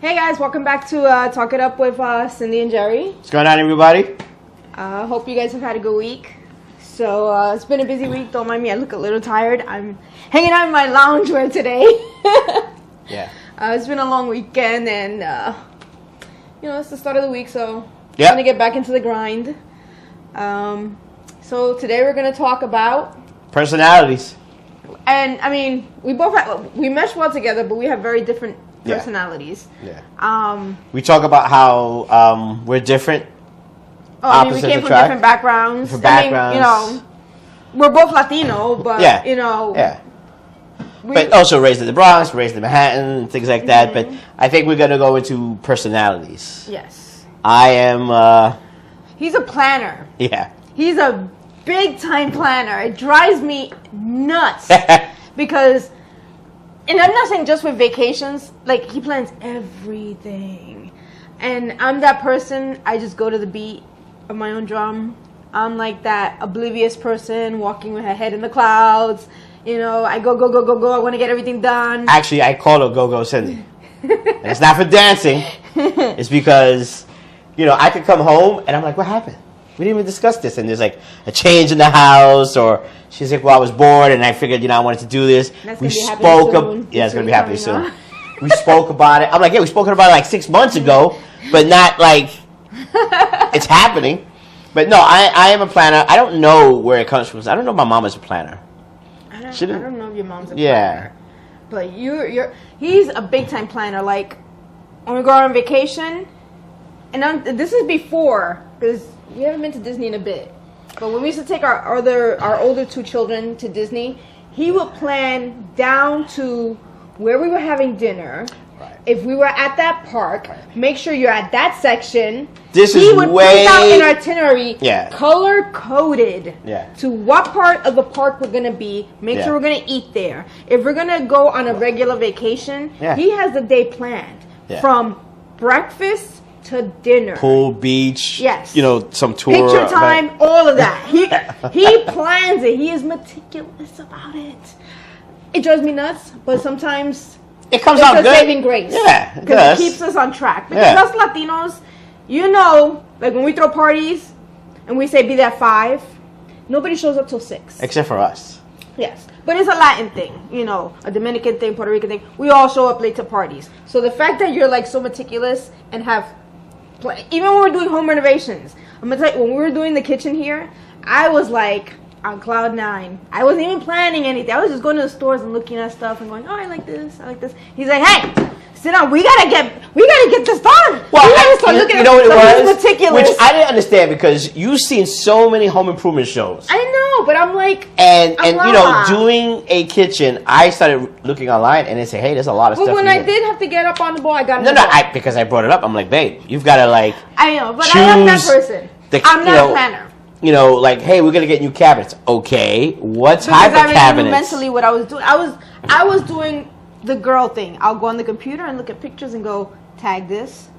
Hey guys, welcome back to Talk It Up with Cindy and Jerry. What's going on, everybody? Hope you guys have had a good week. So it's been a busy week. Don't mind me, I look a little tired. I'm hanging out in my loungewear today. Yeah. It's been a long weekend, and it's the start of the week, so Yep. I'm gonna get back into the grind. So today we're gonna talk about, Personalities. and I mean, we mesh well together, but we have very different personalities. Yeah. We talk about how we're different. I mean, we came from different backgrounds. I mean, we're both Latino, but Yeah. But also raised in the Bronx, raised in Manhattan, things like that. But I think we're gonna go into personalities. Yes. I am. He's a planner. Yeah. He's a big time planner. It drives me nuts because, and I'm not saying just with vacations. Like, he plans everything, and I'm that person. I just go to the beat of my own drum. I'm like that oblivious person walking with her head in the clouds. I go. I want to get everything done. Actually, I call her Go-Go Cindy. And it's not for dancing. It's because, I could come home and I'm like, what happened? We didn't even discuss this. And there's like a change in the house, or she's like, well, I was bored and I figured, I wanted to do this. We spoke about it's going to be happening soon. We spoke about it. I'm like, yeah, we spoke about it like 6 months ago, but not like it's happening. But no, I am a planner. I don't know where it comes from. I don't know if my mom is a planner. I don't know if your mom's a planner. Yeah. But he's a big time planner. Like, when we go on vacation, and this is before, because we haven't been to Disney in a bit. But when we used to take our older two children to Disney, he would plan down to where we were having dinner. Right. If we were at that park, make sure you're at that section. He would put out an itinerary, color coded, Yeah. to what part of the park we're gonna be. Make sure we're gonna eat there. If we're gonna go on a regular vacation, he has the day planned from breakfast to dinner. Pool, beach, yes, some tour, picture time, all of that. He plans it. He is meticulous about it. It drives me nuts, but sometimes it comes out good. It's a saving grace. Yeah, it because does. It keeps us on track. Because us Latinos, like when we throw parties and we say be there at 5, nobody shows up till 6. Except for us. Yes. But it's a Latin thing, a Dominican thing, Puerto Rican thing. We all show up late to parties. So the fact that you're like so meticulous and have, even when we're doing home renovations, I'm gonna tell you, when we were doing the kitchen here, I was like on cloud 9. I wasn't even planning anything. I was just going to the stores and looking at stuff and going, oh, I like this. He's like, hey, sit down. We gotta get this done. Well, you know what it was? Meticulous. Which I didn't understand, because you've seen so many home improvement shows. I know, but I'm like, and doing a kitchen, I started looking online and they say, hey, there's a lot of stuff. But when I did have to get up on the ball, I got because I brought it up. I'm like, babe, you've got to I know, but I am that person. I'm not a planner. Like, hey, we're gonna get new cabinets. Okay, what type of cabinets? Knew mentally what I was doing. I was doing the girl thing. I'll go on the computer and look at pictures and go, tag this.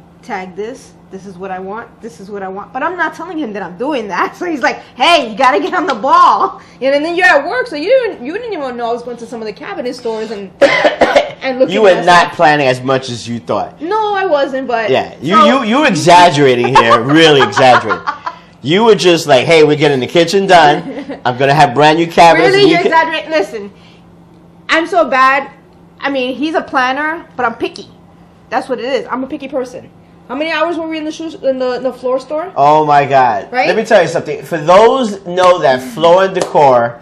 This is what I want. This is what I want. But I'm not telling him that I'm doing that. So he's like, hey, you gotta get on the ball. And then you're at work, so you didn't even know I was going to some of the cabinet stores and looking. You were not planning as much as you thought. No, I wasn't. But yeah, you exaggerating here, really exaggerating. You were just like, hey, we're getting the kitchen done. I'm going to have brand new cabinets. Really? You're exaggerating. Listen, I'm so bad. I mean, he's a planner, but I'm picky. That's what it is. I'm a picky person. How many hours were we in the floor store? Oh, my God. Right? Let me tell you something. For those know that Floor & Decor,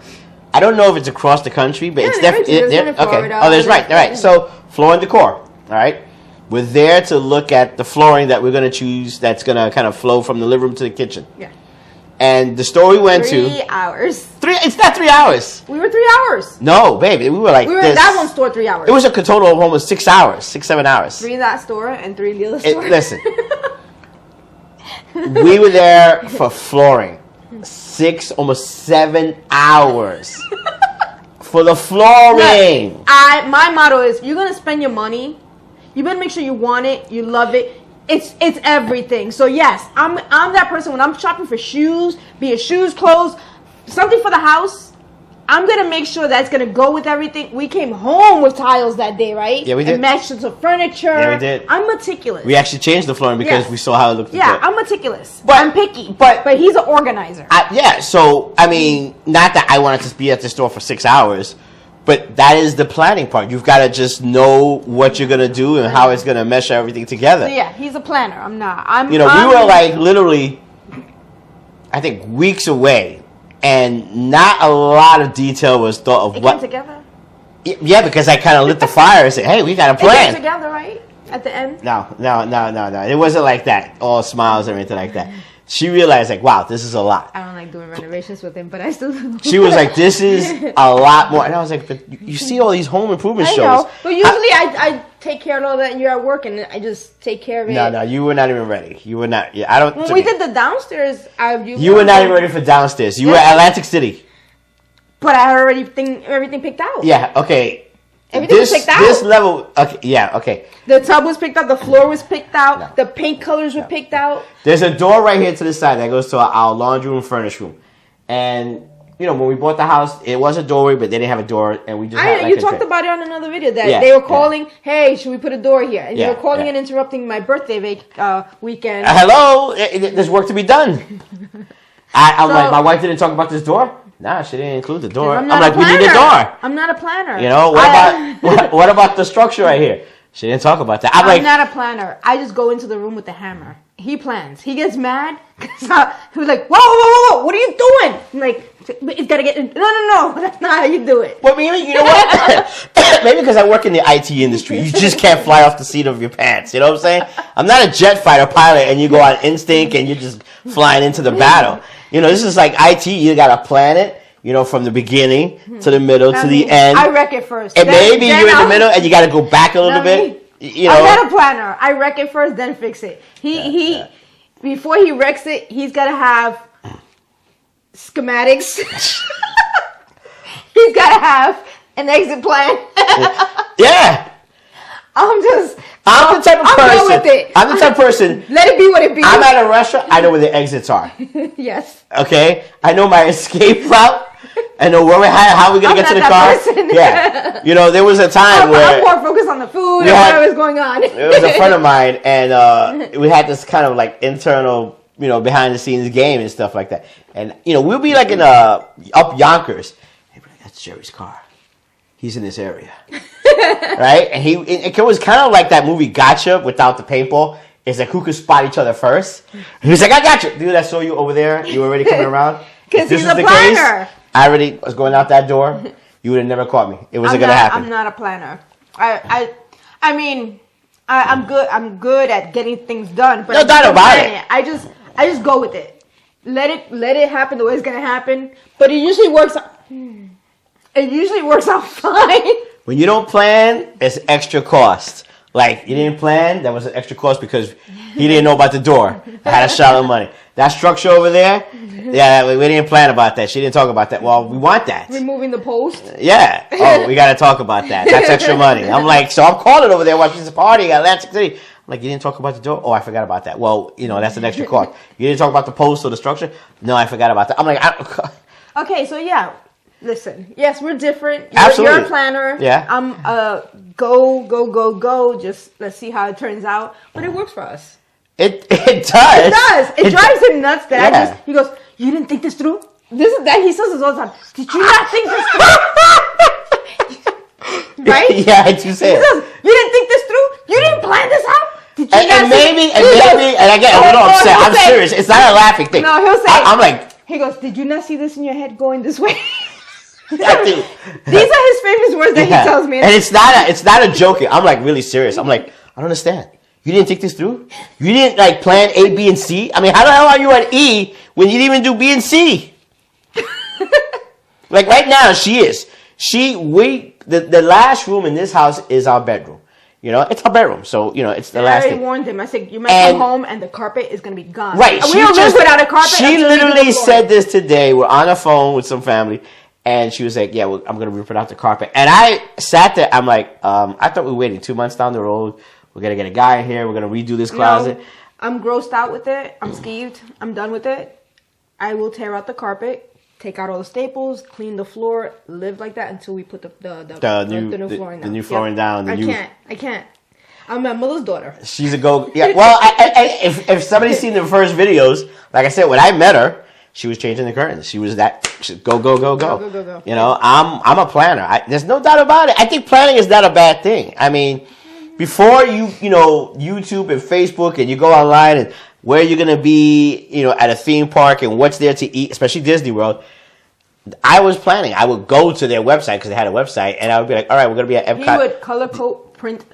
I don't know if it's across the country, but it's definitely... Okay. Oh, there's right. All right. So, Floor & Decor. All right. We're there to look at the flooring that we're going to choose that's going to kind of flow from the living room to the kitchen. Yeah. And the store we went to... 3 hours. It's not 3 hours. We were 3 hours. No, baby. We were like We were in that one store 3 hours. It was a total of almost 6 hours. 6-7 hours. 3 in that store and 3 in the other store. Listen. We were there for flooring. 6, almost 7 hours. For the flooring. Look, my motto is, you're going to spend your money... You better make sure you want it, you love it. It's everything. So yes, I'm that person when I'm shopping for shoes, be it shoes, clothes, something for the house. I'm going to make sure that's going to go with everything. We came home with tiles that day, right? Yeah, we did. And matched it to furniture. Yeah, we did. I'm meticulous. We actually changed the flooring because we saw how it looked. Yeah, I'm meticulous. But I'm picky. But he's an organizer. So, I mean, not that I wanted to be at the store for 6 hours, but that is the planning part. You've got to just know what you're going to do and how it's going to mesh everything together. So, yeah, he's a planner. I'm not. We were like literally, I think, weeks away. And not a lot of detail was thought of what. Came together? Yeah, because I kind of lit the fire and said, hey, we got a plan. It came together, right? At the end? No. It wasn't like that. All smiles or anything like that. She realized, like, wow, this is a lot. I don't like doing renovations with him, but I still do. She was like, this is a lot more. And I was like, but you see all these home improvement shows. I know. But usually I take care of all that and you're at work and I just take care of it. No, you were not even ready. You were not. Yeah, I don't. When we did the downstairs, you were not even ready for downstairs. You were Atlantic City. But I had already everything picked out. Yeah, okay. Everything was picked out. This level, okay, yeah, okay. The tub was picked out. The floor was picked out. No. The paint colors were picked out. There's a door right here to the side that goes to our laundry room, furnace room. And, when we bought the house, it was a doorway, but they didn't have a door, and we just had you talked about it on another video, that they were calling, hey, should we put a door here? And they were calling and interrupting my birthday weekend. Hello? There's work to be done. I'm like, my wife didn't talk about this door? Nah, she didn't include the door. I'm like, we need a door. I'm not a planner. What about the structure right here? She didn't talk about that. I'm not a planner. I just go into the room with the hammer. He plans. He gets mad because he was like, whoa, what are you doing? I'm like, it's gotta get. No, that's not how you do it. Well, maybe you know what? Maybe because I work in the IT industry, you just can't fly off the seat of your pants. You know what I'm saying? I'm not a jet fighter pilot, and you go on instinct and you're just flying into the battle. This is like IT. You gotta plan it. From the beginning to the middle to the end. I wreck it first. And maybe you're in the middle and you got to go back a little bit. I'm not a planner. I wreck it first, then fix it. Before he wrecks it, he's got to have schematics. He's got to have an exit plan. Yeah. I'm the type of person. Go with it. I'm the type of person. Let it be what it be. I'm at a restaurant. I know where the exits are. Yes. Okay. I know my escape route. I know how we're gonna get to the car. Person. Yeah. There was a time where I'm more focused on the food and whatever's going on. There was a friend of mine, and we had this kind of like internal, behind the scenes game and stuff like that. And we'll be like in up Yonkers. Hey, that's Jerry's car. He's in this area. Right? And it was kind of like that movie Gotcha without the paintball. It's like who could spot each other first. He was like, I got you. Dude, I saw you over there. You were already coming around. Because he's a planner. I already was going out that door. You would have never caught me. It wasn't going to happen. I'm not a planner. I mean, I'm good. I'm good at getting things done. But no doubt about it. I just go with it. Let it happen the way it's going to happen. But it usually works out. It usually works out fine. When you don't plan, it's extra cost. Like, you didn't plan, that was an extra cost because he didn't know about the door. I had a shot of money. That structure over there, yeah, we didn't plan about that. She didn't talk about that. Well, we want that. Removing the post? Yeah. Oh, we got to talk about that. That's extra money. I'm like, so I'm calling over there while she's a party at Atlantic City. I'm like, you didn't talk about the door? Oh, I forgot about that. Well, that's an extra cost. You didn't talk about the post or the structure? No, I forgot about that. I'm like, okay, so yeah. Listen, yes, we're different. Absolutely. You're a planner. Yeah. I'm go. Just let's see how it turns out. But it works for us. It does. It does. It drives him nuts that he goes, you didn't think this through? This is that he says this all the time. Did you not think this through? Right? Yeah, I do say it. Says, you didn't think this through? You didn't plan this out? Did you and maybe, and I get a little upset. I'm serious. It's not a laughing thing. No, he'll say, I'm like, he goes, did you not see this in your head going this way? These are his famous words that he tells me. And it's not a joke. I'm like really serious. I'm like, I don't understand. You didn't think this through? You didn't like plan A, B, and C? I mean, how the hell are you at E when you didn't even do B and C? Like right now, she is. The last room in this house is our bedroom. It's our bedroom. So, it's the last thing. I already warned him. I said, you might come home and the carpet is going to be gone. Right. We don't live without a carpet. She literally said this today. We're on the phone with some family. And she was like, yeah, I'm going to rip it out the carpet. And I sat there. I'm like, I thought we were waiting 2 months down the road. We're going to get a guy in here. We're going to redo this closet. I'm grossed out with it. I'm skeeved. I'm done with it. I will tear out the carpet. take out all the staples, clean the floor, live like that until we put the new flooring down. The new flooring down. I can't. I'm my mother's daughter. She's a go. Yeah. Well, if somebody's seen the first videos, like I said, when I met her, she was changing the curtains. She was go. You know, I'm a planner. There's no doubt about it. I think planning is not a bad thing. I mean, before YouTube and Facebook and you go online and where you're going to be, at a theme park and what's there to eat, especially Disney World, I was planning. I would go to their website because they had a website, and I would be like, all right, we're going to be at Epcot. He would color code print.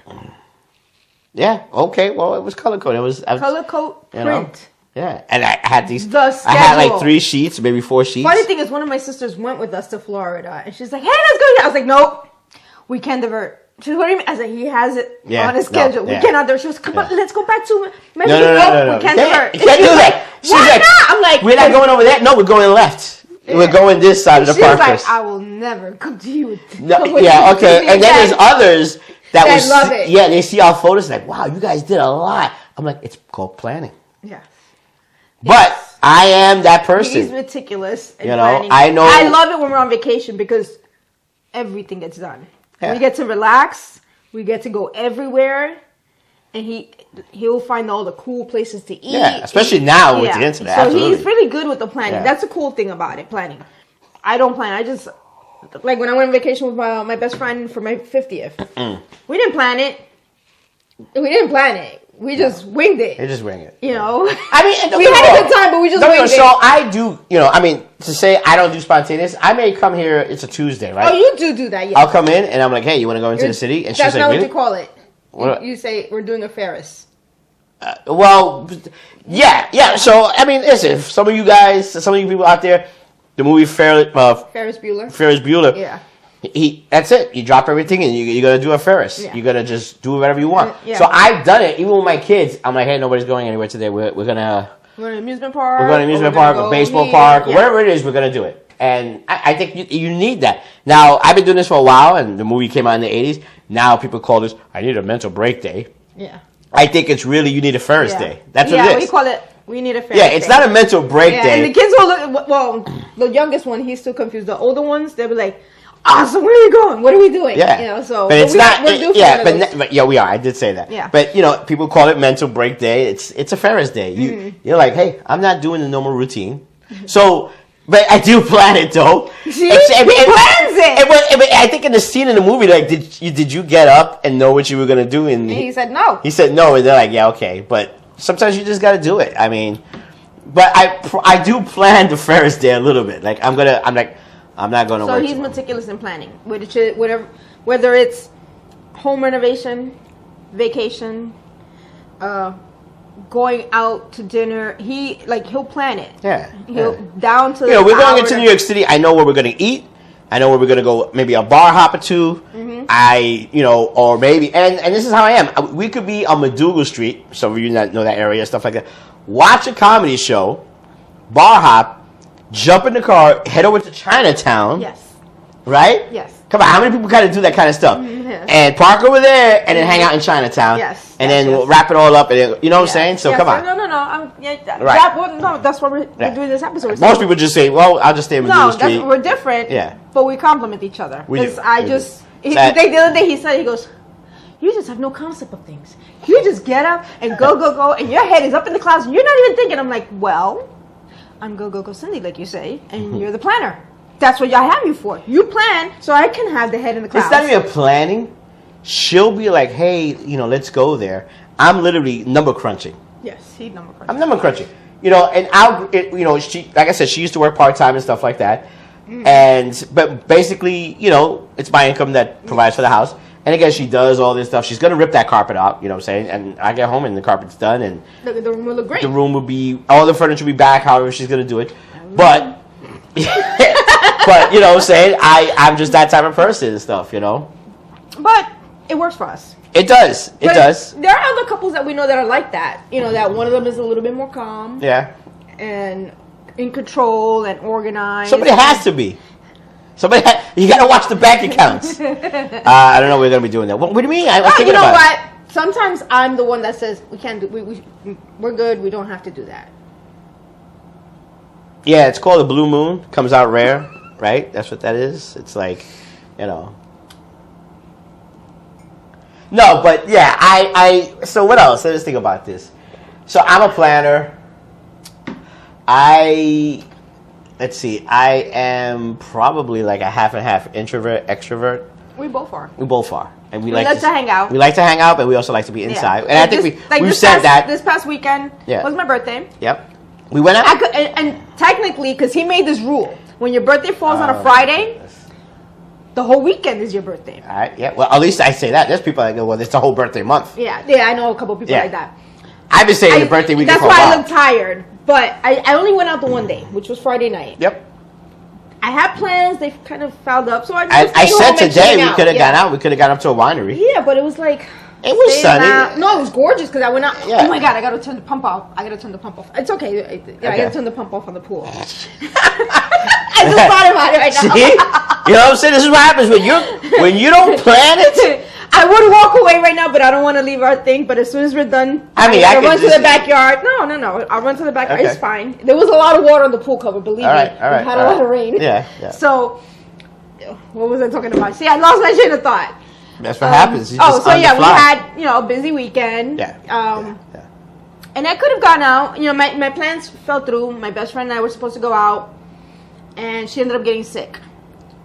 Yeah, okay. Well, it was color code. Color code print. Yeah, and I had these. The schedule. I had like 3 sheets, maybe 4 sheets. Funny thing is, one of my sisters went with us to Florida, and she's like, "Hey, let's go." I was like, "Nope, we can't divert." She's like, "What do you mean?" I said, "He has it on his schedule. We cannot divert." She was, "Come on, let's go back to Mexico." No, we can't divert. You can't do that. She's like, not? I'm like, "We're not going over there. No, we're going left. Yeah. We're going this side of the park." She's like, "I will never come to you." Okay. And then there's others that love it. Yeah, they see our photos like, "Wow, you guys did a lot." I'm like, "It's called planning." Yeah. But I am that person. He's meticulous. Planning. I know. I love it when we're on vacation because everything gets done. Yeah. We get to relax. We get to go everywhere, and he'll find all the cool places to eat. Yeah, especially now with the internet. So absolutely. He's really good with the planning. Yeah. That's a cool thing about it. Planning. I don't plan. I just like when I went on vacation with my best friend for my 50th. We didn't plan it. We just winged it. They just wing it. I mean, we had a good time, but we just winged it. So I do, to say I don't do spontaneous, I may come here, it's a Tuesday, right? Oh, you do that, yeah. I'll come in and I'm like, hey, you want to go into the city? And that's she's not like, what you call it. What? You say, we're doing a Ferris. Well, yeah. So, I mean, listen, some of you people out there, the movie Ferris Bueller. Yeah. That's it. You drop everything and you're going to do a Ferris. Yeah. You're going to just do whatever you want. Yeah. So I've done it, even with my kids. I'm like, hey, nobody's going anywhere today. We're going to an amusement park. We're going to an amusement park, a baseball park, whatever it is, we're going to do it. And I think you need that. Now, I've been doing this for a while, and the movie came out in the 80s. Now people call this, I need a mental break day. Yeah. I think it's really, you need a Ferris day. That's what it is. Yeah, we call it, we need a Ferris day. Yeah, it's not a mental break day. And the kids will look, the youngest one, he's still confused. The older ones, they'll be like, awesome, where are you going? What are we doing? Yeah. So but it's we are. I did say that. Yeah. But people call it mental break day. It's a Ferris day. You're like, hey, I'm not doing the normal routine. So, but I do plan it though. See, he plans it. I think in the scene in the movie, like, did you get up and know what you were gonna do? And he said no. He said no, and they're like, yeah, okay. But sometimes you just gotta do it. I mean, but I do plan the Ferris day a little bit. Like I'm not going to work. So he's meticulous in planning, whether it's home renovation, vacation, going out to dinner. He'll plan it. Yeah. Down to. We're going into New York City. I know where we're going to eat. I know where we're going to go. Maybe a bar hop or two. Mm-hmm. Or maybe, and this is how I am. We could be on Madugal Street. Some of you know that area, stuff like that. Watch a comedy show, bar hop. Jump in the car, head over to Chinatown. Yes. Right? Yes. Come on, how many people kind of do that kind of stuff? Yes. And park over there and then hang out in Chinatown. Yes. And then we'll wrap it all up. And then, you know what I'm saying? So come on. No. Right. That's why we're doing this episode. Most people just say, well, I'll just stay in Madugal Street. No, we're different. Yeah. But we complement each other. We do. The other day he said, you just have no concept of things. You just get up and go, and your head is up in the clouds and you're not even thinking. I'm like, well, I'm go Cindy, like you say, and you're the planner. That's what I have you for. You plan so I can have the head in the clouds. It's not even planning. She'll be like, hey, let's go there. I'm literally number crunching. Yes, he's number crunching. I'm number crunching. And she, like I said, she used to work part-time and stuff like that. But basically, it's my income that provides for the house. And again, she does all this stuff. She's going to rip that carpet out, you know what I'm saying? And I get home and the carpet's done. And the room will look great. The room will be, all the furniture will be back, however she's going to do it. But, you know what I'm saying? I'm just that type of person and stuff, But it works for us. It does. It does. There are other couples that we know that are like that. That one of them is a little bit more calm. Yeah. And in control and organized. Somebody has to be. You got to watch the bank accounts. I don't know we're going to be doing that. What do you mean? You know what? Sometimes I'm the one that says we can't do. We're good. We don't have to do that. Yeah, it's called a blue moon. Comes out rare, right? That's what that is. It's like, you know. No, but yeah, so what else? Let's think about this. So I'm a planner. Let's see, I am probably like a half and half introvert, extrovert. We both are. And we like to hang out. We like to hang out, but we also like to be inside. Yeah. And I think we've said that. This past weekend was my birthday. Yep. We went out. And technically, because he made this rule, when your birthday falls on a Friday, the whole weekend is your birthday. All right, yeah. Well, at least I say that. There's people that go, well, it's the whole birthday month. Yeah, I know a couple people like that. I've been saying the birthday weekend for a while. That's why I look tired. But I only went out the one day, which was Friday night. Yep. I had plans. They kind of fouled up. So I said today we could have gone out. We could have gone up to a winery. Yeah, but it was like... It was sunny. No, it was gorgeous because I went out. Yeah. Oh my God, I got to turn the pump off. It's okay. I got to turn the pump off on the pool. I just thought about it right now. See? You know what I'm saying? This is what happens when you don't plan it. I would walk away right now, but I don't want to leave our thing. But as soon as we're done, I run to the backyard. No. I'll run to the backyard. Okay. It's fine. There was a lot of water on the pool cover, believe me. All right. We had a lot of rain. Yeah. So, what was I talking about? See, I lost my train of thought. That's what happens. We had a busy weekend. Yeah. And I could have gone out. You know, my plans fell through. My best friend and I were supposed to go out, and she ended up getting sick.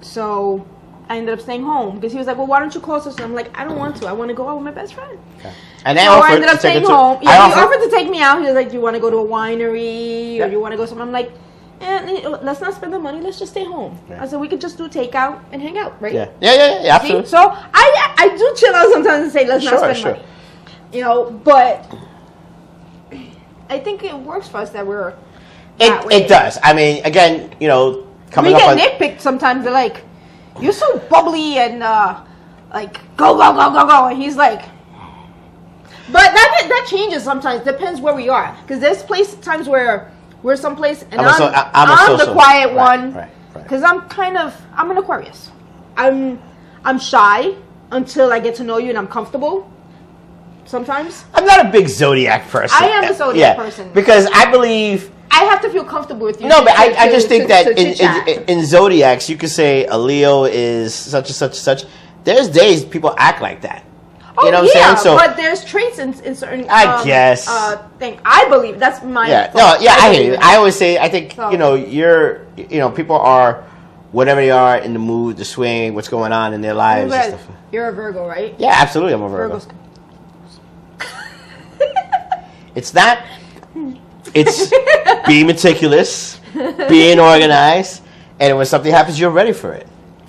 So I ended up staying home because he was like, "Well, why don't you call us?" And I'm like, "I don't want to. I want to go out with my best friend." Okay. And so I ended up staying home. Yeah, he offered to take me out. He was like, "Do you want to go to a winery or do you want to go somewhere?" I'm like, let's not spend the money. Let's just stay home. Yeah. I said we could just do takeout and hang out, right? Yeah, absolutely. See? So I do chill out sometimes and say let's not spend money. You know, but I think it works for us that we're. It does. I mean, again, you know, coming up. We get nitpicked sometimes. They're like, "You're so bubbly and like go," and he's like. But that changes sometimes. Depends where we are, because there's times where. We're someplace, and I'm the quiet one, because I'm an Aquarius. I'm shy until I get to know you and I'm comfortable. Sometimes I'm not a big zodiac person. I am a zodiac person because I believe I have to feel comfortable with you. No, but I just think that in zodiacs you could say a Leo is such and such and such. There's days people act like that. You know what I'm saying? So, but there's traits in certain. I guess. Thing. I believe that's my. Yeah. No. Yeah. I hear you. I always say. I think people are whatever they are in the mood, the swing, what's going on in their lives. And stuff. You're a Virgo, right? Yeah, absolutely. I'm a Virgo. It's not. It's being meticulous, being organized, and when something happens, you're ready for it.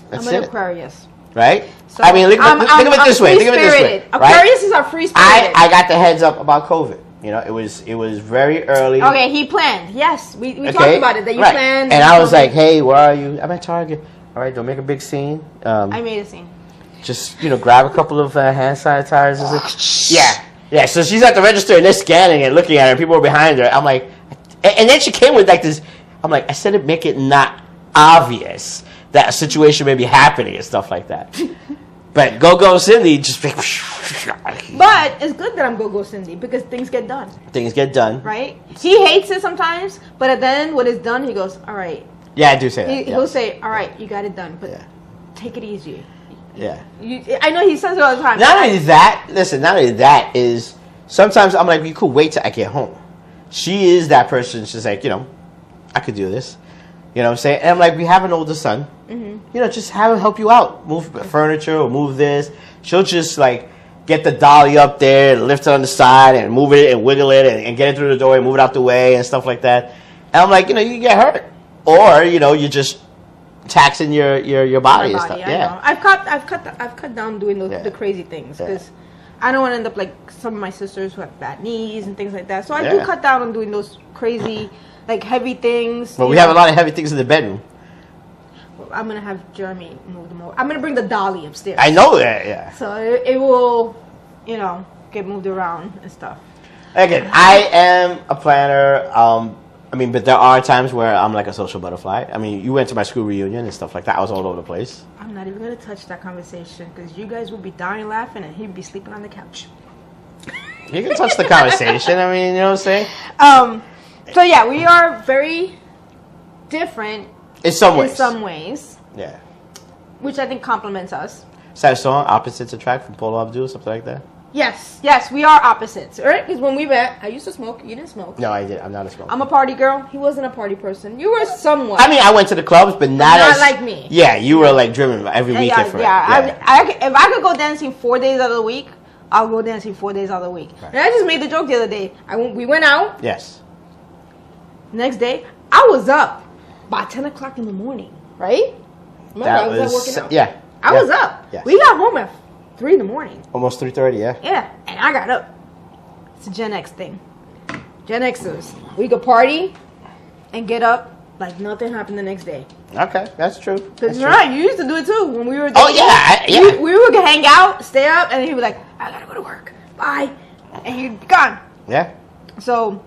That's I'm an Aquarius. Right? So I mean, think of it this way. Aquarius is our free spirit. I got the heads up about COVID. You know, it was very early. Okay, he planned. Yes, we talked about it, that you planned. And I was like, hey, where are you? I'm at Target. All right, don't make a big scene. I made a scene. Just, grab a couple of hand sanitizers. Yeah, so she's at the register and they're scanning and looking at her and people are behind her. I'm like, and then she came with like this, I'm like, I said it, make it not obvious that a situation may be happening and stuff like that. But Go Cindy just... But it's good that I'm Go Cindy because things get done. Things get done. Right? He hates it sometimes, but at the end, when it's done, he goes, all right. Yeah, I do say that. He'll say, all right, you got it done, but take it easy. Yeah. I know he says it all the time. Not only that is sometimes I'm like, you could wait till I get home. She is that person. She's like, I could do this. You know what I'm saying? And I'm like, we have an older son. Mm-hmm. Just have him help you out. Move furniture or move this. She'll just like get the dolly up there and lift it on the side and move it and wiggle it and get it through the door and move it out the way and stuff like that. And I'm like, you get hurt. Or, you're just taxing your body and stuff. Yeah. I've cut down doing the crazy things because I don't want to end up like some of my sisters who have bad knees and things like that. So I do cut down on doing those crazy like heavy things. Well, we have a lot of heavy things in the bedroom. Well, I'm gonna have Jeremy move them over. I'm gonna bring the dolly upstairs. I know that, yeah. So it will, get moved around and stuff. Again, I am a planner. But there are times where I'm like a social butterfly. I mean, you went to my school reunion and stuff like that. I was all over the place. I'm not even gonna touch that conversation because you guys would be dying laughing and he'd be sleeping on the couch. You can touch the conversation. I mean, you know what I'm saying? So yeah, we are very different in some ways. In some ways. Yeah. Which I think complements us. Is that a song, Opposites Attract, from Paula Abdul, something like that? Yes, we are opposites, right? Because when we met, I used to smoke. You didn't smoke. No, I did. I'm not a smoker. I'm a party girl. He wasn't a party person. You were somewhat. I mean, I went to the clubs, but not like me. Yeah, you were like driven every weekend for it. Yeah. If I could go dancing 4 days out of the week, I'll go dancing 4 days out of the week. Right. And I just made the joke the other day. We went out. Yes. Next day, I was up by 10 o'clock in the morning, right? Remember, I was working out. Yeah. I was up. Yes. We got home at 3 in the morning. Almost 3:30, yeah. Yeah, and I got up. It's a Gen X thing. Gen Xers. We could party and get up like nothing happened the next day. Okay, that's true. Because you used to do it too when we were. Oh yeah. We would hang out, stay up, and he'd be like, "I gotta go to work. Bye," and he'd be gone. Yeah. So,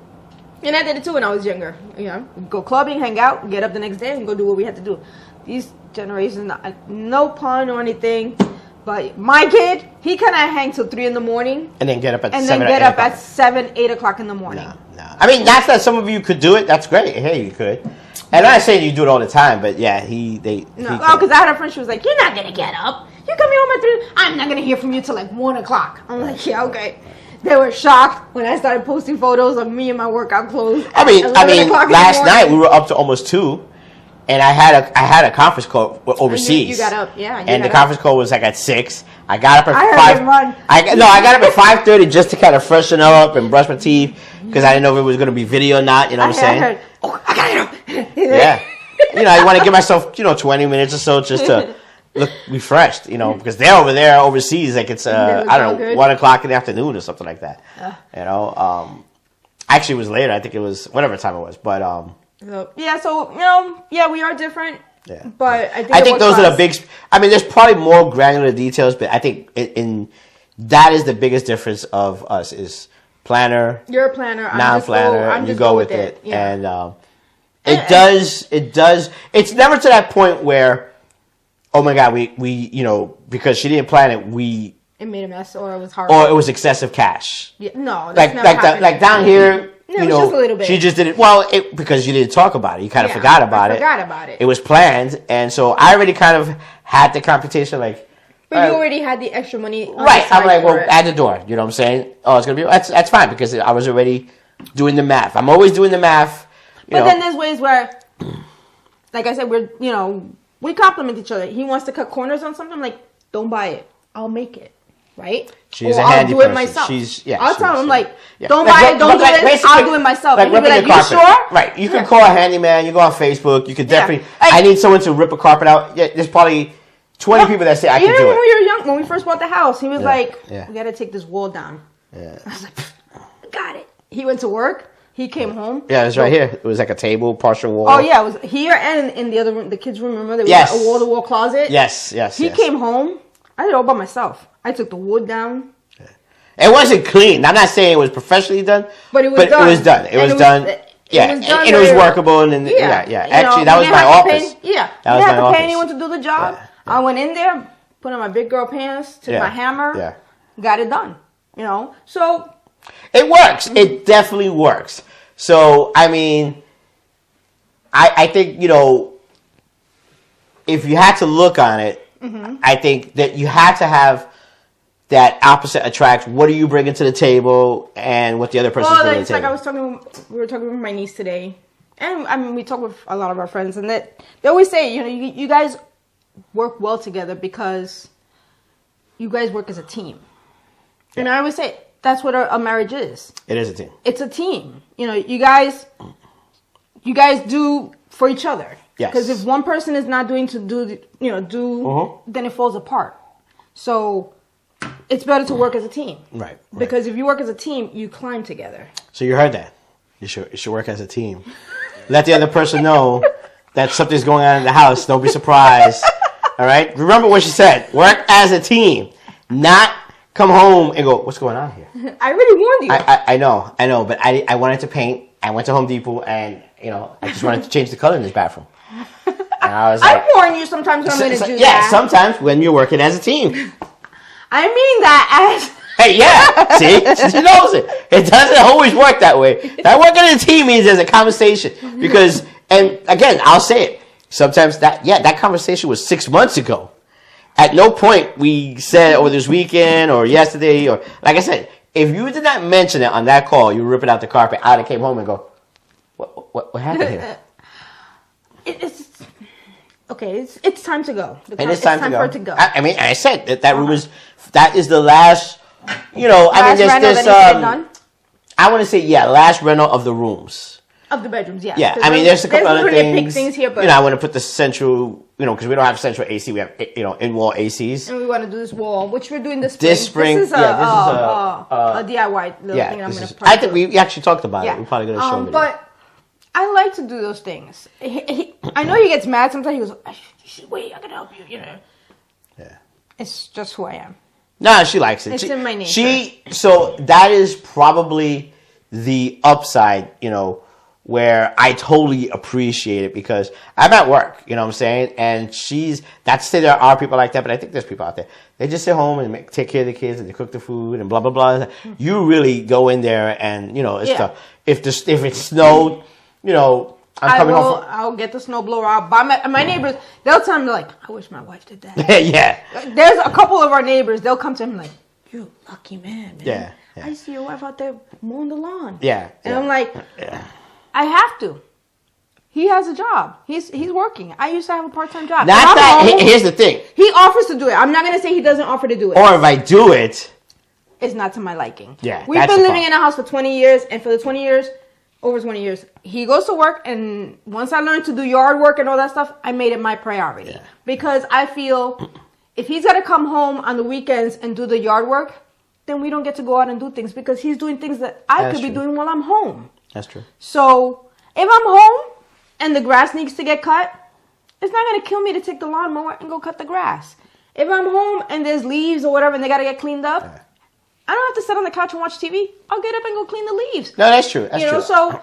and I did it too when I was younger. You know, go clubbing, hang out, get up the next day, and go do what we had to do. These generations, no pun or anything. But my kid, he kind of hangs till 3 in the morning. And then get up at 7 and then get up at 7, 8 o'clock in the morning. No. I mean, that's that some of you could do it. That's great. Hey, you could. And I'm not saying you do it all the time, but yeah, because I had a friend, she was like, "You're not going to get up. You're coming home at 3. I'm not going to hear from you till like 1 o'clock. I'm like, yeah, okay. They were shocked when I started posting photos of me in my workout clothes. I mean, last night we were up to almost 2. And I had a conference call overseas. You got up, yeah. And the conference call was like at 6. I got up at 5. I heard him run. I got up at 5:30 just to kind of freshen up and brush my teeth because I didn't know if it was going to be video or not. You know what I'm saying? I got it up. Yeah. I want to give myself 20 minutes or so just to look refreshed. Because they're over there overseas like it's I don't know 1 o'clock in the afternoon or something like that. Actually, it was later. I think it was whatever time it was, but we are different. Yeah, but I think those are the big. I mean, there's probably more granular details, but I think that is the biggest difference of us is planner. You're a planner. Non-planner, and you go with it, yeah. and it does. It's never to that point where, oh my God, we because she didn't plan it, it made a mess, or it was horrible, or it was excessive cash. Yeah, no, like down here. Just a little bit. She just did it. Well, because you didn't talk about it. You kind of forgot about it. It was planned. And so I already kind of had the computation like. But you already had the extra money on right. the side I'm like, well, at the door. You know what I'm saying? Oh, it's going to be. That's fine because I was already doing the math. I'm always doing the math. But then there's ways where, like I said, we complement each other. He wants to cut corners on something. I'm like, don't buy it. I'll make it. Right? She's a handy person. I'll do it myself. I'll tell him, don't buy it, don't do this, I'll do it myself. Like and he'll be like, you sure? Right. You can call a handyman, you go on Facebook, you could definitely, I need someone to rip a carpet out. Yeah, there's probably 20 people that say I can do it. Even when we were young, when we first bought the house, he was like, we got to take this wall down. Yeah. I was like, got it. He went to work. He came home. Yeah, it was right here. It was like a table, partial wall. Oh, yeah. It was here and in the other room, the kids' room. Remember? There was a wall-to-wall closet. Yes. He came home. I did it all by myself. I took the wood down. It wasn't clean. I'm not saying it was professionally done, but it was done. It was done. And it was workable. And actually, that was my office. Yeah, I didn't have to pay anyone to do the job. Yeah. I went in there, put on my big girl pants, took my hammer, got it done. So it works. It definitely works. So I mean, I think if you had to look on it, I think that you had to have. That opposite attracts. What are you bringing to the table, and what the other person's bringing to the table? We were talking with my niece today, and I mean we talk with a lot of our friends, and that they always say, you guys work well together because you guys work as a team. Yeah. And I always say that's what a marriage is. It is a team. It's a team. You guys do for each other. Yes. Because if one person is not doing then it falls apart. So. It's better to work as a team. Right. Because if you work as a team, you climb together. So you heard that. You should work as a team. Let the other person know that something's going on in the house. Don't be surprised. All right? Remember what she said. Work as a team. Not come home and go, what's going on here? I already warned you. I know. But I wanted to paint. I went to Home Depot and, I just wanted to change the color in this bathroom. And I was like, I warn you sometimes when I'm going to do that. Yeah, sometimes when you're working as a team. I mean that as... Hey, yeah. See? She knows it. It doesn't always work that way. That working in a team means there's a conversation. Because And again, I'll say it. Sometimes that conversation was 6 months ago. At no point we said over this weekend or yesterday or like I said, if you did not mention it on that call, you rip it out the carpet. I'd have came home and go, what happened here? It's okay. It's time to go. It's time for it to go. I mean, I said that room that is the last. You know, last there's I want to say last rental of the rooms. Of the bedrooms, yeah. Yeah, I mean, there's a couple other things here, but I want to put the central, because we don't have central AC, we have in-wall ACs, and we want to do this wall, which we're doing this spring. This is a DIY little thing. I'm going to. I think we actually talked about it. We're probably going to show it. But I like to do those things. I know he gets mad sometimes. He goes, "Wait, I can help you." Yeah. It's just who I am. No, she likes it. It's in my nature. So that is probably the upside, where I totally appreciate it because I'm at work, you know what I'm saying? And not to say there are people like that, but I think there's people out there. They just sit home and take care of the kids and they cook the food and blah, blah, blah. You really go in there and, it's tough. If it snowed, I'll get the snowblower out. My neighbors, they'll tell me like, I wish my wife did that. Yeah. There's a couple of our neighbors, they'll come to him like, you're a lucky man. Yeah. I see your wife out there mowing the lawn. Yeah. And I'm like, I have to. He has a job. He's working. I used to have a part-time job. Here's the thing. He offers to do it. I'm not going to say he doesn't offer to do it. Or if I do it, it's not to my liking. Yeah. We've been living in a house for 20 years, and for the over 20 years, he goes to work, and once I learned to do yard work and all that stuff, I made it my priority. Yeah. Because I feel if he's got to come home on the weekends and do the yard work, then we don't get to go out and do things because he's doing things that I could be doing while I'm home. That's true. So if I'm home and the grass needs to get cut, it's not going to kill me to take the lawnmower and go cut the grass. If I'm home and there's leaves or whatever and they got to get cleaned up, I don't have to sit on the couch and watch TV. I'll get up and go clean the leaves. No, that's true. That's true. So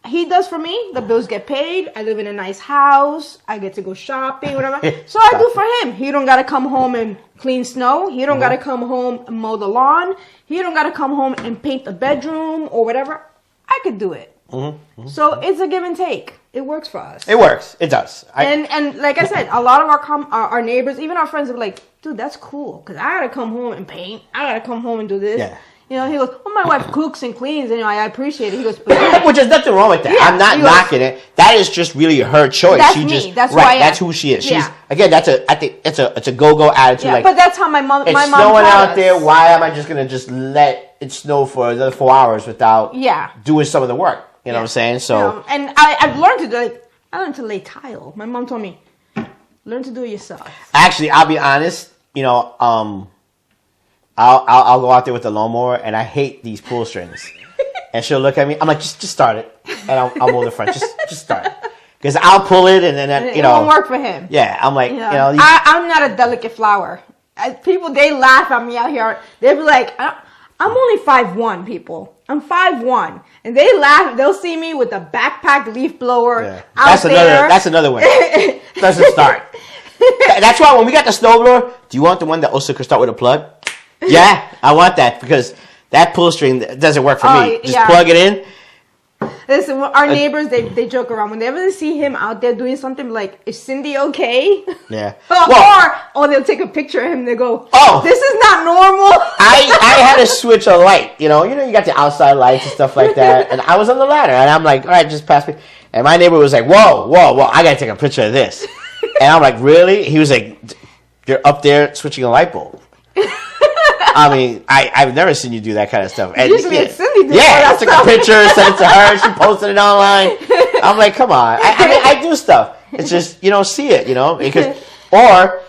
he does for me. The bills get paid. I live in a nice house. I get to go shopping, whatever. So I do for him. He don't got to come home and clean snow. He don't got to come home and mow the lawn. He don't got to come home and paint the bedroom or whatever. I could do it. So it's a give and take. It works for us. It works. It does. And like I said, a lot of our neighbors, even our friends, are like, dude, that's cool. Because I got to come home and paint. I got to come home and do this. Yeah. He goes, well, my wife cooks and cleans, and I appreciate it. He goes, which is nothing wrong with that. Yeah, I'm not knocking it. That is just really her choice. That's me. That's who I am. That's who she is. She's again. I think it's a go attitude. Yeah, like, but that's how my mom. It's snowing out there. Why am I just gonna let it snow for another 4 hours without doing some of the work? You know what I'm saying? So and I've learned to do it. I learned to lay tile. My mom told me, learn to do it yourself. Actually, I'll be honest. I'll go out there with the lawnmower, and I hate these pull strings. And she'll look at me. I'm like, just start it, and I'll mow the front. Just start it, because I'll pull it, and then it won't work for him. Yeah, I'm like, I'm not a delicate flower. People, they laugh at me out here. They'll be like, I'm only 5'1", people. I'm 5'1", and they laugh. They'll see me with a backpack leaf blower out there. That's another way. Doesn't start. That's why when we got the snowblower, do you want the one that also could start with a plug? Yeah, I want that because that pull string doesn't work for me. Just plug it in. Listen, our neighbors, they joke around. Whenever they see him out there doing something like, is Cindy okay? Yeah. Or they'll take a picture of him and they go, oh, this is not normal. I had to switch a light. You got the outside lights and stuff like that. And I was on the ladder and I'm like, all right, just pass me. And my neighbor was like, whoa, I got to take a picture of this. And I'm like, really? He was like, you're up there switching a light bulb. I mean, I've never seen you do that kind of stuff. And usually it's Cindy doing I took a picture, sent it to her. She posted it online. I'm like, come on. I do stuff. It's just, see it, because, or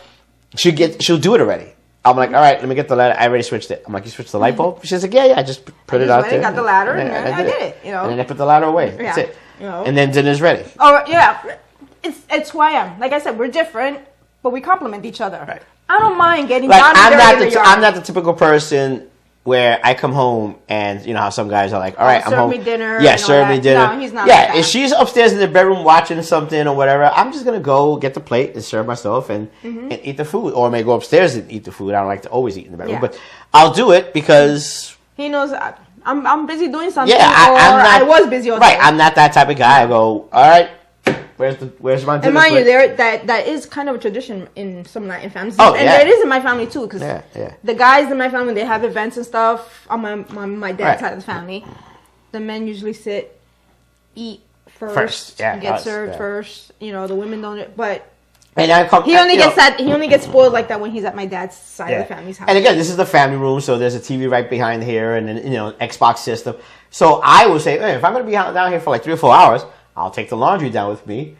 she'll do it already. I'm like, all right, let me get the ladder. I already switched it. I'm like, you switched the light bulb? She's like, yeah, I just put it out there. I got the ladder and I did it, And then I put the ladder away. That's it. And then dinner's ready. Oh, yeah. It's who I am. Like I said, we're different, but we complement each other. Right. I don't mind getting down I'm not the typical person where I come home and how some guys are like, all right, I'm home. Serve me dinner. Yeah, serve me dinner. No, he's not like that. If she's upstairs in the bedroom watching something or whatever, I'm just going to go get the plate and serve myself and eat the food. Or I may go upstairs and eat the food. I don't like to always eat in the bedroom. Yeah. But I'll do it because... He knows I'm busy doing something. Yeah, I was busy. Right, I'm not that type of guy. I go, all right. Where's my dinner? And mind you, that is kind of a tradition in some Latin families. Oh, and yeah. it is in my family too, because yeah. the guys in my family, they have events and stuff on my dad's side of the family. The men usually sit, eat first get served first. You know, the women don't. But he only gets spoiled like that when he's at my dad's side of the family's house. And again, this is the family room, so there's a TV right behind here, and then Xbox system. So I would say, if I'm going to be down here for like 3 or 4 hours, I'll take the laundry down with me,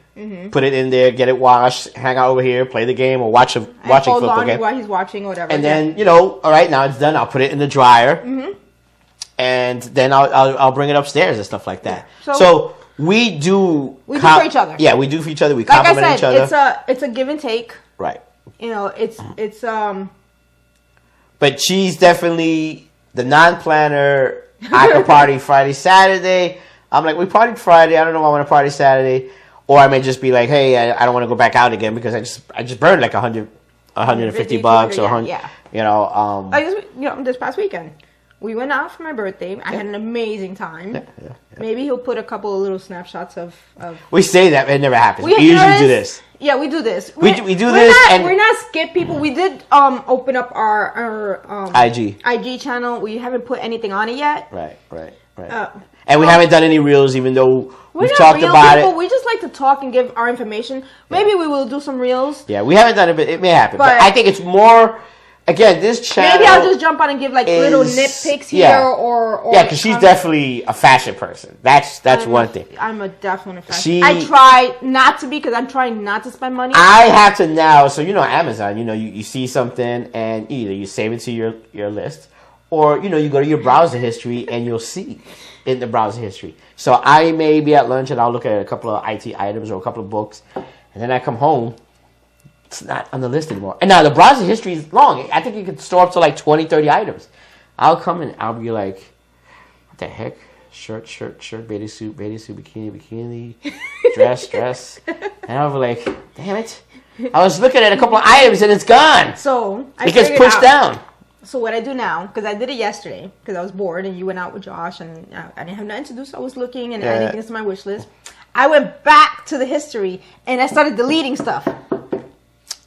put it in there, get it washed, hang out over here, play the game, or watch a football game while he's watching or whatever. And then all right, now it's done. I'll put it in the dryer, and then I'll bring it upstairs and stuff like that. Yeah. So we do for each other. Yeah, we do for each other. We compliment each other. It's a give and take. Right. It's But she's definitely the non-planner. I can party Friday, Saturday. I'm like, we partied Friday. I don't know if I want to party Saturday. Or I may just be like, hey, I don't want to go back out again because I just burned like $150 or 100. Yeah. This past weekend, we went out for my birthday. I had an amazing time. Yeah. Maybe he'll put a couple of little snapshots of. We say that, but it never happens. We usually do this. Yeah, we do this. We do this. We're not skip people. We did open up our IG channel. We haven't put anything on it yet. Right. And we haven't done any reels, even though we've talked about it. We just like to talk and give our information. Maybe we will do some reels. Yeah, we haven't done it, but it may happen. But I think it's more. Again, this channel. Maybe I'll just jump on and give little nitpicks here or because she's definitely a fashion person. That's one thing. I'm a definite fashion. I try not to be because I'm trying not to spend money. I have to now. So Amazon. You see something and either you save it to your list, or you go to your browser history and you'll see in the browser history. So I may be at lunch and I'll look at a couple of IT items or a couple of books, and then I come home. It's not on the list anymore. And now the browser history is long. I think you could store up to like 20, 30 items. I'll come and I'll be like, what the heck? Shirt, bathing suit, bikini, dress. And I'll be like, damn it. I was looking at a couple of items and it's gone. So it gets pushed down. So what I do now, because I did it yesterday, because I was bored and you went out with Josh and I didn't have nothing to do, so I was looking and adding things to my wish list. I went back to the history and I started deleting stuff.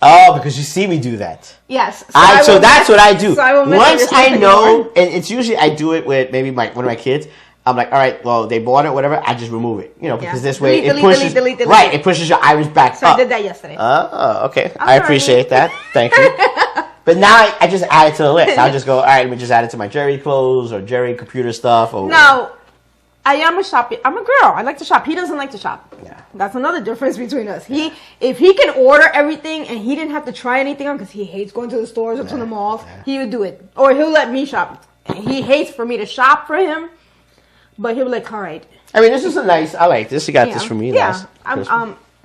Oh, because you see me do that. Yes. So that's what I do. So Once I know, and it's usually I do it with maybe one of my kids. I'm like, all right, well, they bought it, whatever. I just remove it, because this way it pushes. Delete. Right, it pushes your items back up. So I did that yesterday. Oh, okay. I appreciate that. Thank you. But now I just add it to the list. I'll just go, all right, let me just add it to my Jerry clothes or Jerry computer stuff. Or now, I'm a girl. I like to shop. He doesn't like to shop. Yeah. That's another difference between us. If he can order everything and he didn't have to try anything on because he hates going to the stores or to the malls, he would do it. Or he'll let me shop. He hates for me to shop for him, but he'll be like, all right. I mean, this is a nice, I like this. You got this for me. Yeah. Nice.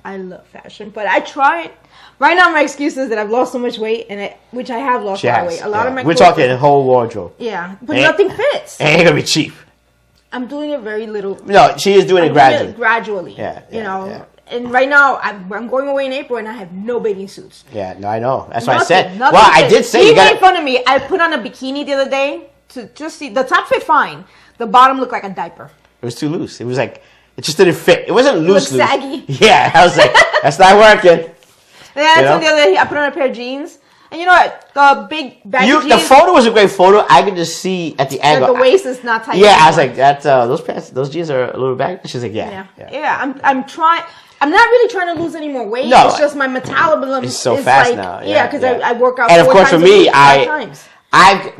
I love fashion, but I try it. Right now, my excuse is that I've lost so much weight, which I have lost a lot of weight. A lot of my We're talking a whole wardrobe. Yeah, but nothing fits. It ain't going to be cheap. I'm doing it very little. No, she is doing it gradually. Gradually. Yeah. And right now, I'm going away in April, and I have no bathing suits. Yeah, no, I know. That's what I said. Well, I did say he made fun of me. I put on a bikini the other day to just see. The top fit fine. The bottom looked like a diaper. It was too loose. It was like, it just didn't fit. It wasn't loose. It looked saggy. Yeah, I was like, that's not working. Yeah, the other day, I put on a pair of jeans. And you know what? The big baggy jeans. The photo was a great photo. I could just see at the angle. The waist is not tight. Yeah, anymore. I was like, those pants, those jeans are a little baggy. She's like, yeah. I'm trying. I'm not really trying to lose any more weight. No, it's just my metabolism is so fast now. Yeah, because I work out. And of course, for me, I've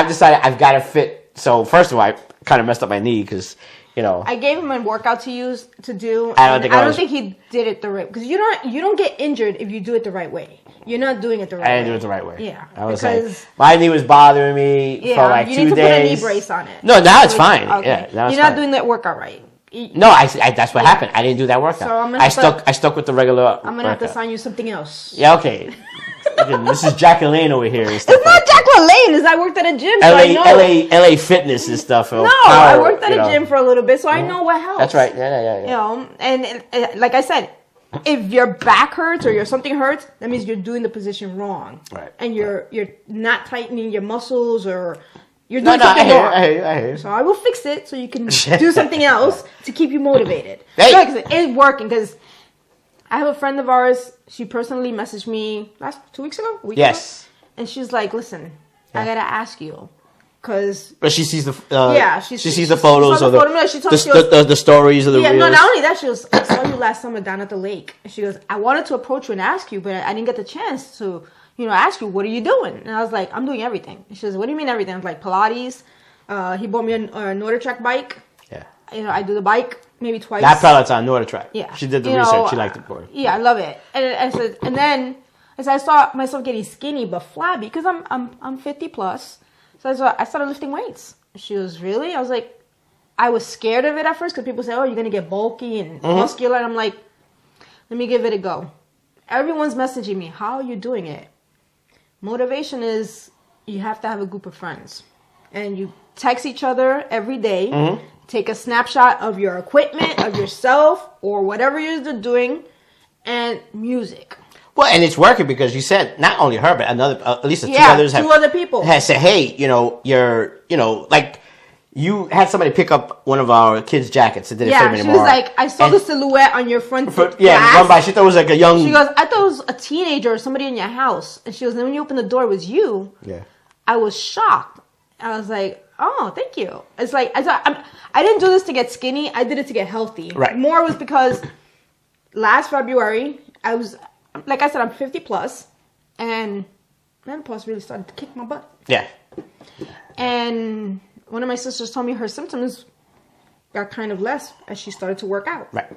decided I've got to fit. So first of all, I kind of messed up my knee because. I gave him a workout to do. I don't think he did it the right because you don't get injured if you do it the right way. You're not doing it the right way. I didn't do it the right way. Yeah, I was like, my knee was bothering me for like 2 days. You need to put a knee brace on it. No, now it's fine. Okay. Yeah, now it's You're not doing that workout right. No, that's what happened. I didn't do that workout. So I stuck with the regular. I'm gonna have to sign you something else. Yeah, okay. This is Jacqueline over here. It's not Jacqueline. It's I worked at a gym. LA Fitness and stuff. No, I worked at a gym for a little bit, so I know what helps. That's right. Yeah. And like I said, if your back hurts or your something hurts, that means you're doing the position wrong. Right. And you're not tightening your muscles or You're doing something wrong. I hear you. So I will fix it so you can do something else to keep you motivated. Hey. So it's working because I have a friend of ours. She personally messaged me 2 weeks ago. Yes. Ago, and she's like, "Listen, I gotta ask you." But she sees the she sees the photos of the stories of the reels. No, not only that, she goes, I saw you last summer down at the lake. And she goes, I wanted to approach you and ask you, but I didn't get the chance to, ask you, what are you doing? And I was like, I'm doing everything. And she goes, what do you mean everything? I was like, Pilates. He bought me a NordicTrack bike. Yeah. I do the bike maybe twice. That Peloton NordicTrack. Yeah. She did the research. She liked it for it. Yeah, I love it. And then I saw myself getting skinny but flabby because I'm 50 plus. So I started lifting weights. She was, really? I was like, I was scared of it at first because people say, oh, you're going to get bulky and muscular. And I'm like, let me give it a go. Everyone's messaging me, how are you doing it? Motivation is you have to have a group of friends. And you text each other every day. Take a snapshot of your equipment, of yourself, or whatever you're doing, and music. Well, and it's working because you said not only her, but at least two other people have said, hey, like you had somebody pick up one of our kids' jackets that didn't fit them anymore. She was like, I saw the silhouette on your front glass. Run by. She thought it was like a young. She goes, I thought it was a teenager or somebody in your house. And she goes, then when you opened the door, it was you. Yeah. I was shocked. I was like, oh, thank you. It's like I didn't do this to get skinny. I did it to get healthy. Right. More was because last February I was. Like I said, I'm 50 plus, and menopause really started to kick my butt. Yeah. And one of my sisters told me her symptoms got kind of less as she started to work out. Right.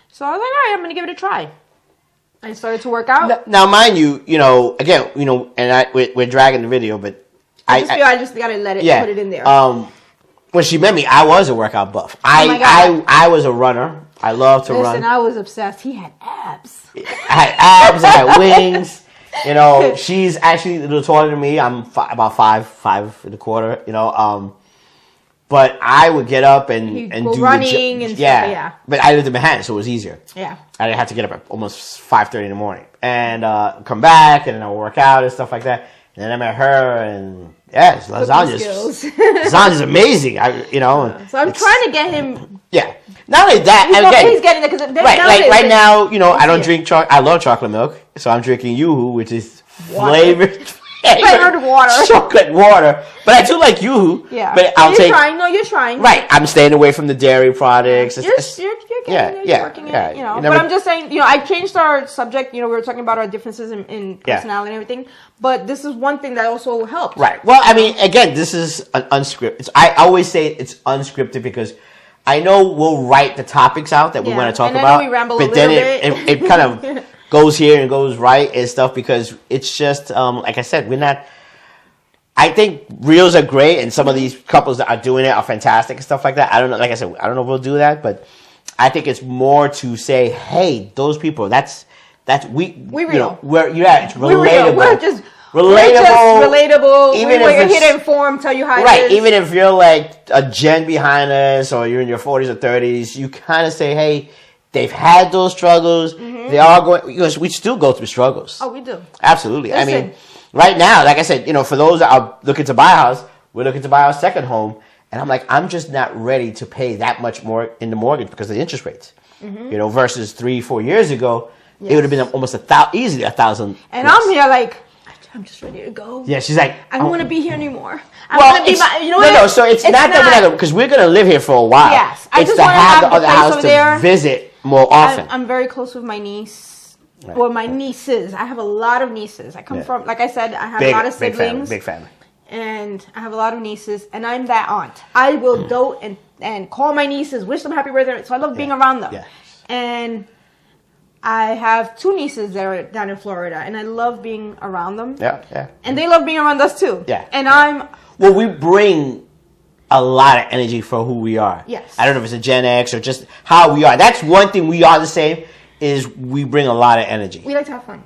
So I was like, all right, I'm going to give it a try. I started to work out. Now, mind you, again, and we're dragging the video, but I just got to let it, put it in there. When she met me, I was a workout buff. I was a runner. I love to run. Listen, I was obsessed. He had abs. I had abs. I had wings. She's actually a little taller than me. I'm about 5'1". But I would get up and do running and stuff. Yeah. But I lived in Manhattan, so it was easier. Yeah. I didn't have to get up at almost 5:30 in the morning and come back and then I would work out and stuff like that. And then I met her and lasagna's amazing. So I'm trying to get him. Yeah. Not only that, he's getting it because right now, I don't drink chocolate. I love chocolate milk, so I'm drinking Yoo-Hoo, which is flavored water, chocolate water. But I do like Yoo-Hoo. Yeah, but you're trying. Right, I'm staying away from the dairy products. You're working it. But I'm just saying, I changed our subject. We were talking about our differences in personality and everything. But this is one thing that also helped. Right. Well, I mean, again, this is an unscripted. I always say it's unscripted because I know we'll write the topics out that we want to talk about, we ramble but then it kind of goes here and goes right and stuff because it's just like I said, we're not. I think reels are great, and some of these couples that are doing it are fantastic and stuff like that. I don't know. Like I said, I don't know if we'll do that, but I think it's more to say, hey, those people. That's we real. It's relatable. We're just relatable. Even we're here to inform, tell you how it is. Even if you're like a gen behind us or you're in your 40s or 30s, you kind of say, hey, they've had those struggles. They are going, because we still go through struggles. Oh, we do. Absolutely. Listen. I mean, right now, like I said, for those that are looking to buy a house, we're looking to buy our second home. And I'm like, I'm just not ready to pay that much more in the mortgage because of the interest rates. Versus 3-4 years ago, it would have been almost easily $1,000. And I'm here like, I'm just ready to go. Yeah, she's like, I don't want to be here anymore. So it's not that we're because we're going to live here for a while. Yes, I just want to have the other house to visit more often. I'm very close with my niece. Right. Or my nieces. I have a lot of nieces. I come from, like I said, I have a lot of siblings. Big family. And I have a lot of nieces, and I'm that aunt. I will dote and call my nieces, wish them happy birthday. So I love being around them. Yeah. And I have 2 nieces that are down in Florida, and I love being around them. Yeah. And they love being around us too. Yeah. And well, we bring a lot of energy for who we are. Yes. I don't know if it's a Gen X or just how we are. That's one thing we are the same, is we bring a lot of energy. We like to have fun.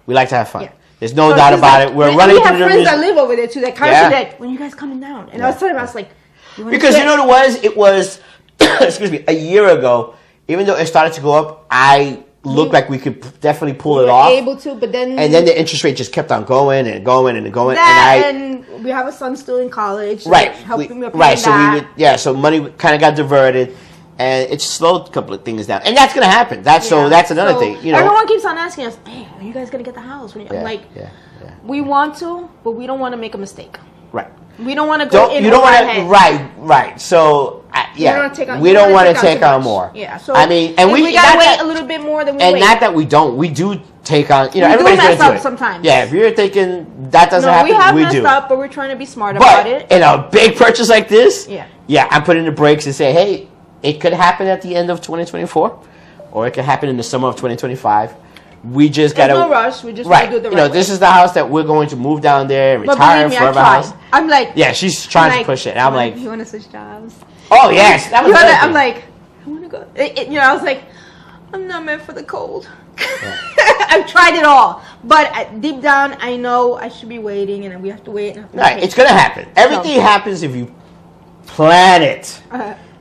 Yeah. There's no doubt about it. We're running through the... We have friends that live over there too. That kind of like, when you guys coming down? And I was telling them, I was like... Because you know what it was? It was, excuse me, a year ago, even though it started to go up, I looked like we could definitely pull it off. Able to, but then the interest rate just kept on going and going and going. And we have a son still in college, so right? helping me right. So so money kind of got diverted, and it slowed a couple of things down, and that's gonna happen. That's another thing. You know, everyone keeps on asking us, "Hey, when are you guys gonna get the house?" I'm like, we want to, but we don't want to make a mistake. Right. We don't want to go in. You don't want to. Right. So we don't want to take on more. Yeah. So I mean, and we gotta wait a little bit more than we and wait. not that we don't. We do take on. You know, we everybody's do mess gonna do up it sometimes. Yeah. If you're thinking that doesn't happen, we have we messed do. up, but we're trying to be smart about it. In a big purchase like this, yeah, I'm putting the brakes and say, hey, it could happen at the end of 2024, or it could happen in the summer of 2025. We just gotta. No rush. We just gotta do it the right way. This is the house that we're going to move down there and retire forever house. I'm like, she's trying to push it. And I'm like, you want to switch jobs? Oh yes, that was. I'm like, I want to go. I was like, I'm not meant for the cold. I've tried it all, but deep down, I know I should be waiting, and we have to wait. Right, it's gonna happen. Everything happens if you plan it,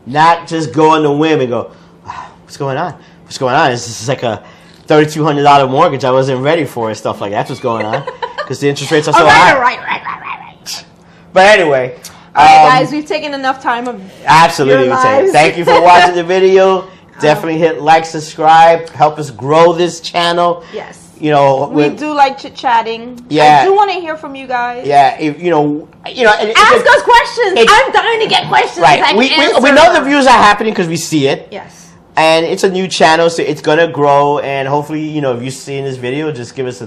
not just go on the whim and go, what's going on? What's going on? This is like a $3,200 mortgage I wasn't ready for and stuff like that. That's what's going on because the interest rates are so high. Right. But anyway, all right, guys, we've taken enough time of absolutely. Your lives. Thank you for watching the video. Definitely hit like, subscribe, help us grow this channel. Yes. You know, we do like chit-chatting. Yeah. I do want to hear from you guys. Yeah, ask us questions. I'm dying to get questions. Right. We know the views are happening because we see it. Yes. And it's a new channel, so it's gonna grow. And hopefully, if you're seeing this video, just give us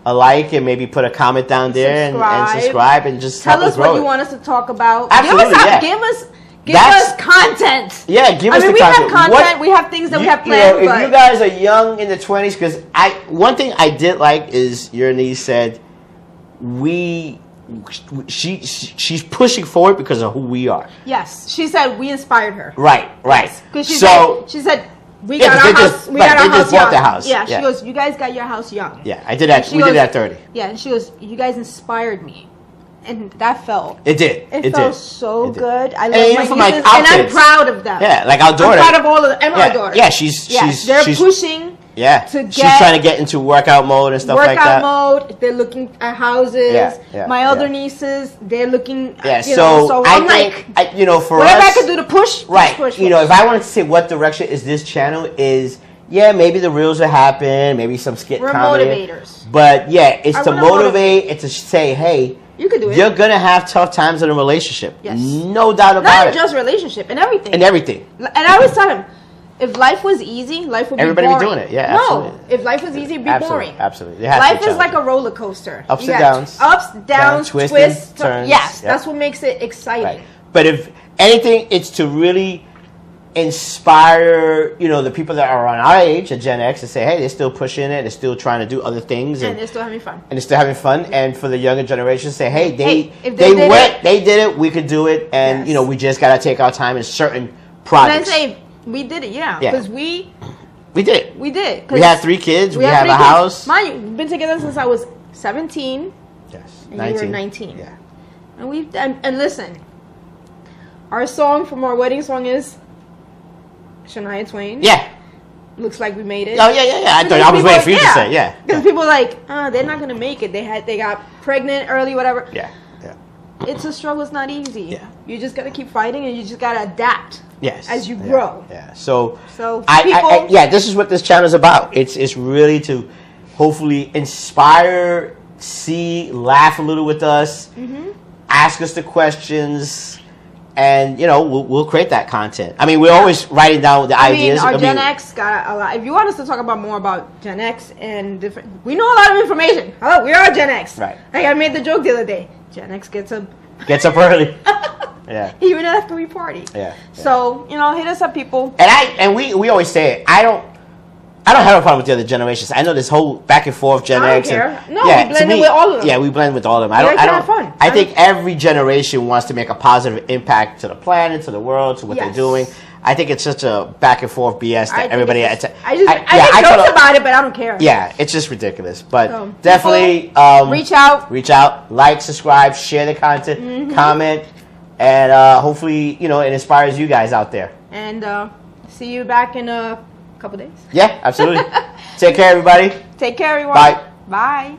a like and maybe put a comment down there and subscribe and just tell us what you want us to talk about. Absolutely, give us content. Yeah, give us the content. We have content. We have things that we have planned. If you guys are young in the 20s, because one thing I did like is your niece said she's pushing forward because of who we are. Yes, she said we inspired her. Right. Because she said we got our house. We got our house young. The house. Yeah, she goes, you guys got your house young. Yeah, I did that. We did that at 30. Yeah, and she goes, you guys inspired me. And that felt. It did. It felt so good. I love my nieces, and I'm proud of them. Yeah, like our daughter. I'm proud of all of them. And my daughter. Yeah, she's pushing. Yeah, she's trying to get into workout mode and stuff like that. Workout mode. They're looking at houses. My other nieces, they're looking. Yeah, so I'm for whatever us, I can do to push. Right. Push. If I wanted to say what direction is this channel is. Yeah, maybe the reels will happen. Maybe some skit comedy. We're motivators. But it's to motivate. It's to say, hey, you can do it. You're gonna have tough times in a relationship. Yes. No doubt about it. Not just relationship, and everything. And everything. And I always tell him, if life was easy, life would be boring. Everybody be doing it. Yeah, absolutely. No, if life was easy, it'd be boring. Absolutely. Life is like a roller coaster. Ups and downs. Ups, downs, twists, turns. Yes, that's what makes it exciting. Right. But if anything, it's to really inspire, the people that are on our age, at Gen X, and say, hey, they're still pushing it, they're still trying to do other things, and they're still having fun. And for the younger generation, say, hey, they did it, we could do it, and we just gotta take our time in certain projects. And I say, we did it, because we did it. We did. We had 3 kids. We have a house. Mind you, we've been together since I was 17. Yes, and 19. You were 19. Yeah. And listen, our song from our wedding song is Shania Twain. Yeah. Looks like we made it. Oh yeah. I was waiting for you to say because people are like, they're not gonna make it. They got pregnant early, whatever. Yeah. It's a struggle. It's not easy. Yeah. You just gotta keep fighting, and you just gotta adapt. Yes. As you grow. Yeah. So people, this is what this channel is about. It's really to hopefully inspire, laugh a little with us, ask us the questions. And we'll create that content. I mean, we're always writing down the ideas. Our Gen X got a lot. If you want us to talk about more about Gen X and different, we know a lot of information. Hello, we are Gen X. Right. Like I made the joke the other day. Gen X gets up early. Yeah. Even after we party. Yeah. So hit us up, people. And we always say it. I don't have a problem with the other generations. I know this whole back and forth Gen X. I don't care. No, we blend in with all of them. Yeah, we blend with all of them. I think every generation wants to make a positive impact to the planet, to the world, to what they're doing. I think it's such a back and forth BS that everybody. I make jokes about it, but I don't care. Yeah, it's just ridiculous. But definitely reach out, like, subscribe, share the content, comment, and hopefully it inspires you guys out there. And see you back in a couple days. Yeah, absolutely. Take care, everybody. Take care, everyone. Bye. Bye.